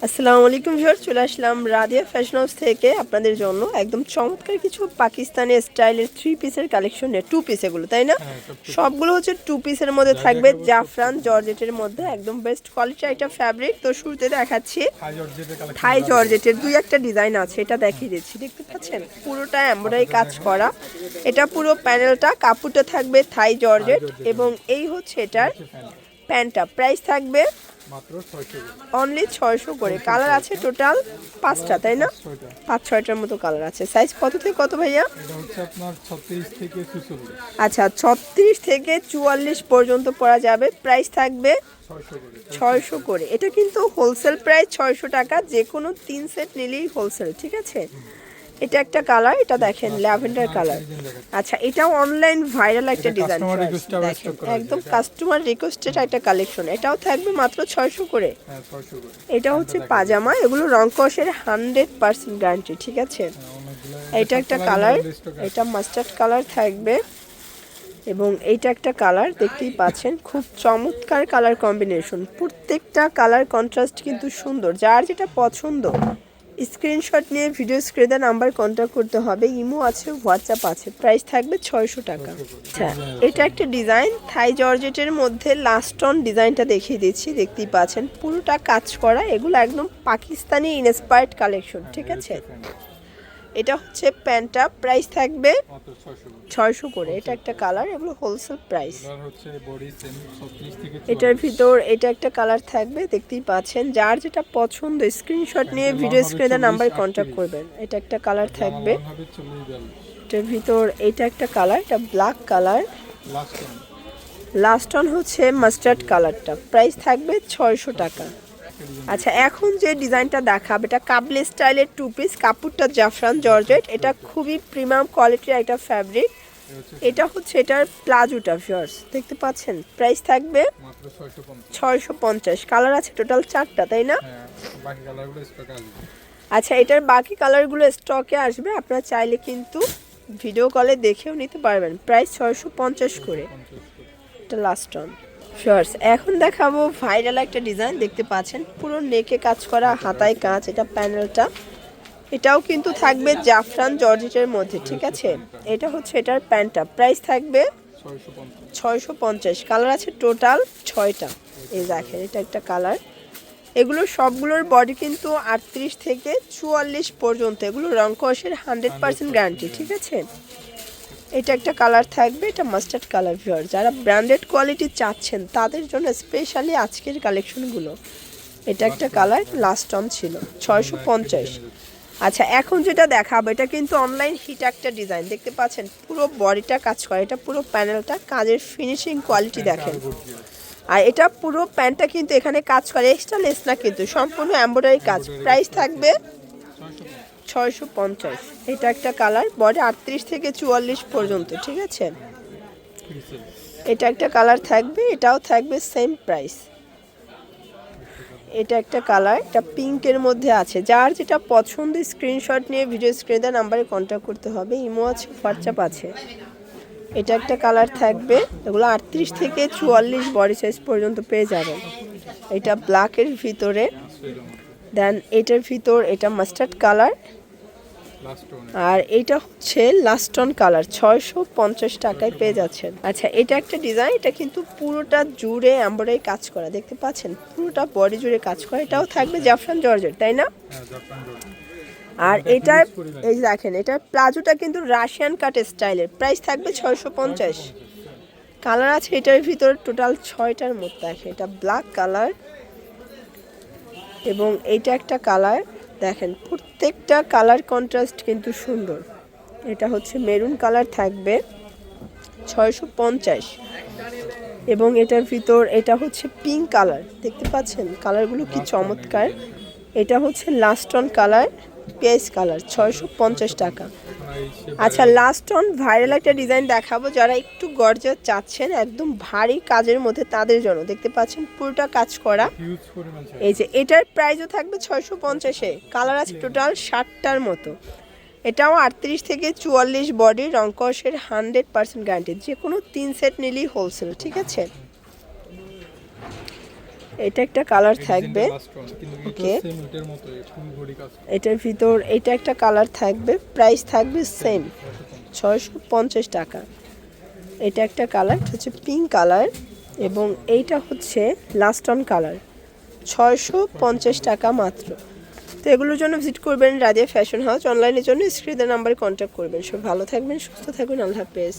আসসালামু আলাইকুম ভিউয়ার্স, চলে আসলাম রাদিয়া ফ্যাশন হাউস থেকে আপনাদের জন্য একদম চমৎকার কিছু পাকিস্তানি স্টাইলের 3 পিসের কালেকশন নিয়ে 2 পিস এগুলো, তাই না? সবগুলো হচ্ছে 2 পিসের মধ্যে থাকবে, জাফরান জর্জেটের মধ্যে একদম বেস্ট কোয়ালিটি একটা ফ্যাব্রিক। তো শুরুতে দেখাচ্ছি থাই জর্জেটের দুই একটা ডিজাইন আছে, এটা দেখিয়ে দিচ্ছি। দেখতে পাচ্ছেন পুরোটা এমব্রয়ডারি কাজ করা, এটা পুরো প্যানেলটা, কাপড়টা থাকবে থাই জর্জেট এবং এই হচ্ছে এটার প্যান্টটা। প্রাইস থাকবে অনলি 600 করে। কালার আছে টোটাল 5টা, তাই না? 5-6টার মতো কালার আছে। সাইজ কত থেকে কত ভাইয়া? আচ্ছা, 36 থেকে 44 পর্যন্ত পরা যাবে। প্রাইস থাকবে 600 করে। এটা কিন্তু হোলসেল প্রাইস 600 টাকা, যে কোনো 3 সেট নিলেই হোলসেল, ঠিক আছে? এটা একটা কালার, এটা দেখেন ল্যাভেন্ডার কালার। আচ্ছা, এটাও অনলাইন ভাইরাল একটা ডিজাইন, একদম কাস্টমার রিকোয়েস্টেড একটা কালেকশন। এটাও থাকবে মাত্র 600 করে। এটা হচ্ছে পাজামা, এগুলো রং কষের 100% গ্যারান্টি, ঠিক আছে? এটা একটা কালার, এটা মাস্টার্ড কালার থাকবে এবং এইটা একটা কালার, দেখতেই পাচ্ছেন খুব চমৎকার কালার কম্বিনেশন। প্রত্যেকটা কালার কন্ট্রাস্ট কিন্তু সুন্দর। যার যেটা পছন্দ স্ক্রিনশট নিয়ে ভিডিও স্ক্রিনে নাম্বার কন্ট্যাক্ট করতে হবে। ইমো আছে, হোয়াটসঅ্যাপ আছে। প্রাইস থাকবে 600 টাকা। আচ্ছা, এটা একটা ডিজাইন থাই জর্জেটের মধ্যে লাস্ট অন ডিজাইনটা দেখিয়ে দিচ্ছি। দেখতেই পাচ্ছেন পুরোটা কাজ করা, এগুলো একদম পাকিস্তানি ইন্সপায়ার্ড কালেকশন, ঠিক আছে? এটা হচ্ছে প্যান্টটা, প্রাইস থাকবে 600 করে। এটা একটা কালার, এগুলো হোলসেল প্রাইস। এটার ভিতর এটা একটা কালার থাকবে, দেখতেই পাচ্ছেন। যার যেটা পছন্দ স্ক্রিনশট নিয়ে ভিডিও স্ক্রিনে নাম্বার কন্ট্যাক্ট করবেন। এটা একটা কালার থাকবে, এটার ভিতর এটা একটা কালার, এটা ব্ল্যাক কালার। লাস্ট অন হচ্ছে মাস্টার্ড কালারটা। প্রাইস থাকবে 600 টাকা। আচ্ছা, এখন যে ডিজাইনটা দেখাবে এটা কাবলি স্টাইলের 2 পিস, কাপড়টা জাফরান জর্জেট। এটা খুবই প্রিমিয়াম কোয়ালিটির একটা ফ্যাব্রিক। এটা হচ্ছে এটার প্লাজোটা, ভিউয়ার্স দেখতে পাচ্ছেন। প্রাইস থাকবে 650। কালার আছে টোটাল 4টা, তাই না? আচ্ছা, এটার বাকি কালারগুলো স্টকে আসবে, আপনারা চাইলে কিন্তু ভিডিও কলে দেখেও নিতে পারবেন। প্রাইস 650 করে। এটা লাস্ট অন শর্টস। এখন দেখাবো ভাইরাল একটা ডিজাইন, দেখতে পাচ্ছেন পুরো নেকে কাজ করা, হাতায় কাজ। এটা প্যানেলটা, এটাও কিন্তু থাকবে জাফরান জর্জেটের মধ্যে, ঠিক আছে? এটা হচ্ছে এটার প্যান্টটা। প্রাইস থাকবে 650। কালার আছে টোটাল 6টা। এই দেখেন এটা একটা কালার। এগুলো সবগুলোর বডি কিন্তু 38 থেকে 44 পর্যন্ত। এগুলো রং কষের 100% গ্যারান্টি, ঠিক আছে? এটা একটা কালার থাকবে, এটা মাস্টার্ড কালার। ভিউয়ার যারা ব্র্যান্ডেড কোয়ালিটি চাচ্ছেন তাদের জন্য স্পেশালি আজকের কালেকশনগুলো। এটা একটা কালার, লাস্ট অন ছিল 650। আচ্ছা, এখন যেটা দেখাবো এটা কিন্তু অনলাইন হিট একটা ডিজাইন, দেখতে পাচ্ছেন পুরো বডিটা কাজ করে। এটা পুরো প্যানেলটা কাজের ফিনিশিং কোয়ালিটি দেখেন। আর এটা পুরো প্যান্টটা কিন্তু এখানে কাজ করে, এক্সট্রা লেস না কিন্তু, সম্পূর্ণ এমব্রয়ডারি কাজ। প্রাইস থাকবে 650। এটা একটা কালার, বডি 38 থেকে 44 পর্যন্ত, ঠিক আছে? এটা একটা কালার থাকবে, এটাও থাকবে সেম প্রাইস। এটা একটা কালার, এটা পিঙ্কের মধ্যে আছে। যার যেটা পছন্দ স্ক্রিনশট নিয়ে ভিডিও স্ক্রিনে নাম্বারে কন্ট্যাক্ট করতে হবে। ইমো আছে, হোয়াটসঅ্যাপ আছে। এটা একটা কালার থাকবে, এগুলো 38 থেকে 44 বডি সাইজ পর্যন্ত পেয়ে যাবেন। এটা ব্ল্যাকের ভিতরে, দেন এটার ভিতর এটা মাস্টার্ড কালার, আর এটা হচ্ছে লাস্ট অন কালার। 650 টাকায় পেয়ে যাচ্ছেন। আচ্ছা, এটা একটা ডিজাইন, এটা কিন্তু পুরোটা জুড়ে এমব্রয়ডারি কাজ করা, দেখতে পাচ্ছেন পুরোটা বডি জুড়ে কাজ করা। এটাও থাকবে জাফরান জর্জেট, তাই না? আর এটার এই দেখেন এটার প্লাজোটা কিন্তু রাশিয়ান কাট স্টাইলের। প্রাইস থাকবে 650। কালার আছে এটার ভিতর টোটাল 6টার মতো। দেখেন এটা ব্ল্যাক কালার এবং এইটা একটা কালার। দেখেন প্রত্যেকটা কালার কন্ট্রাস্ট কিন্তু সুন্দর। এটা হচ্ছে মেরুন কালার থাকবে 650 এবং এটার ভিতর এটা হচ্ছে পিঙ্ক কালার, দেখতে পাচ্ছেন কালারগুলো কি চমৎকার। এটা হচ্ছে লাস্ট অন কালার, পেঁয়াজ কালার, 650 টাকা। আচ্ছা, লাস্ট অন ভাইরাল একটা ডিজাইন দেখাবো, যারা একটু গর্জাস চাচ্ছেন একদম ভারী কাজের মধ্যে তাদের জন্য। দেখতে পাচ্ছেন পুরোটা কাজ করা। এই যে এটার প্রাইসও থাকবে 650-এ। কালার আছে টোটাল 60টার মতো। এটাও 38 থেকে 44 বডি, রং কষের 100% গ্যারান্টি। যে কোনো 3 সেট নিলেই হোলসেল, ঠিক আছে? এটা একটা কালার থাকবে। ওকে, এটার ভিতর এটা একটা কালার থাকবে, প্রাইস থাকবে সেম 650 টাকা। এটা একটা কালার হচ্ছে পিঙ্ক কালার এবং এইটা হচ্ছে লাস্ট অন কালার, 650 টাকা মাত্র। তো এগুলোর জন্য ভিজিট করবেন রাদিয়া ফ্যাশন হাউস। অনলাইনের জন্য স্ক্রিনের নাম্বারে কন্ট্যাক্ট করবেন। সব ভালো থাকবেন, সুস্থ থাকবেন, আল্লাহ হাফেজ।